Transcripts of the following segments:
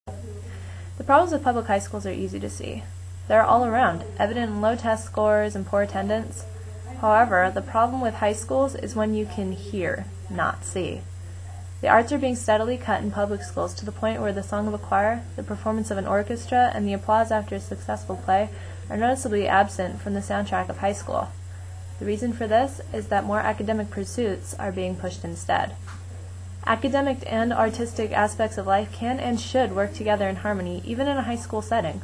The problems with public high schools are easy to see. They are all around, evident in low test scores and poor attendance. However, the problem with high schools is when you can hear, not see. The arts are being steadily cut in public schools to the point where the song of a choir, the performance of an orchestra, and the applause after a successful play are noticeably absent from the soundtrack of high school. The reason for this is that more academic pursuits are being pushed instead. Academic and artistic aspects of life can and should work together in harmony, even in a high school setting.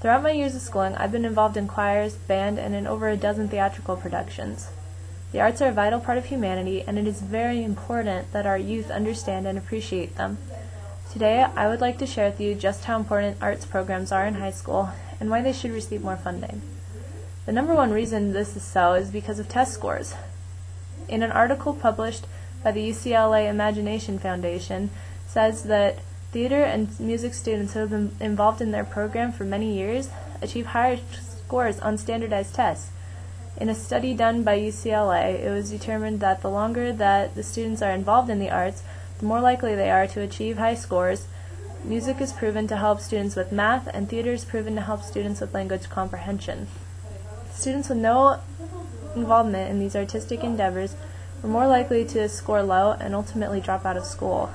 Throughout my years of schooling, I've been involved in choirs, band, and in over a dozen theatrical productions. The arts are a vital part of humanity, and it is very important that our youth understand and appreciate them. Today, I would like to share with you just how important arts programs are in high school and why they should receive more funding. The number one reason this is so is because of test scores. In an article published by the UCLA Imagination Foundation, says that theater and music students who have been involved in their program for many years achieve higher scores on standardized tests. In a study done by UCLA, it was determined that the longer that the students are involved in the arts, the more likely they are to achieve high scores. Music is proven to help students with math, and theater is proven to help students with language comprehension. Students with no involvement in these artistic endeavors were more likely to score low and ultimately drop out of school.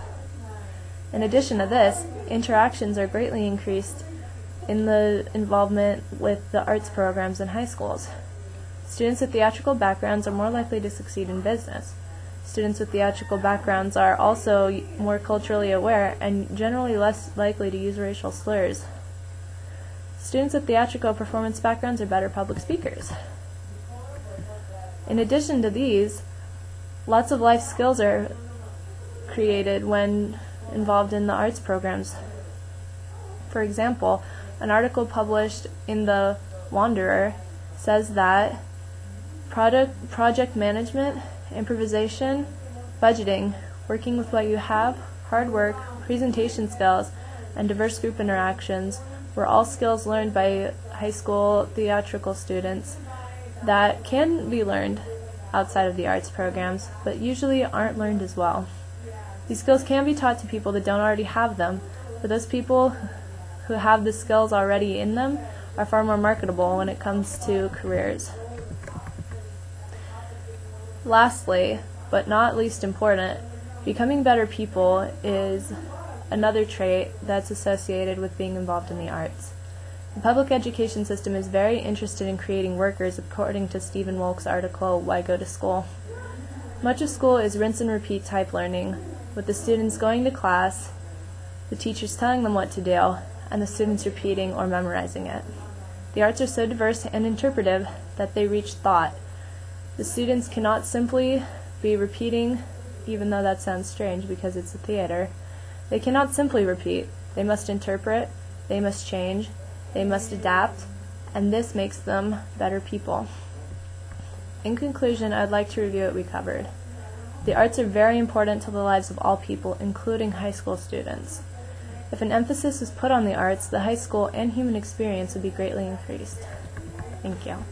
In addition to this, interactions are greatly increased in the involvement with the arts programs in high schools. Students with theatrical backgrounds are more likely to succeed in business. Students with theatrical backgrounds are also more culturally aware and generally less likely to use racial slurs. Students with theatrical performance backgrounds are better public speakers. In addition to these, lots of life skills are created when involved in the arts programs. For example, an article published in The Wanderer says that project management, improvisation, budgeting, working with what you have, hard work, presentation skills, and diverse group interactions were all skills learned by high school theatrical students that can be learned outside of the arts programs, but usually aren't learned as well. These skills can be taught to people that don't already have them, but those people who have the skills already in them are far more marketable when it comes to careers. Lastly, but not least important, becoming better people is another trait that's associated with being involved in the arts. The public education system is very interested in creating workers, according to Stephen Wolk's article, Why Go to School? Much of school is rinse and repeat type learning, with the students going to class, the teachers telling them what to do, and the students repeating or memorizing it. The arts are so diverse and interpretive that they reach thought. The students cannot simply be repeating, even though that sounds strange because it's a theater. They cannot simply repeat. They must interpret, they must change, they must adapt, and this makes them better people. In conclusion, I'd like to review what we covered. The arts are very important to the lives of all people, including high school students. If an emphasis was put on the arts, the high school and human experience would be greatly increased. Thank you.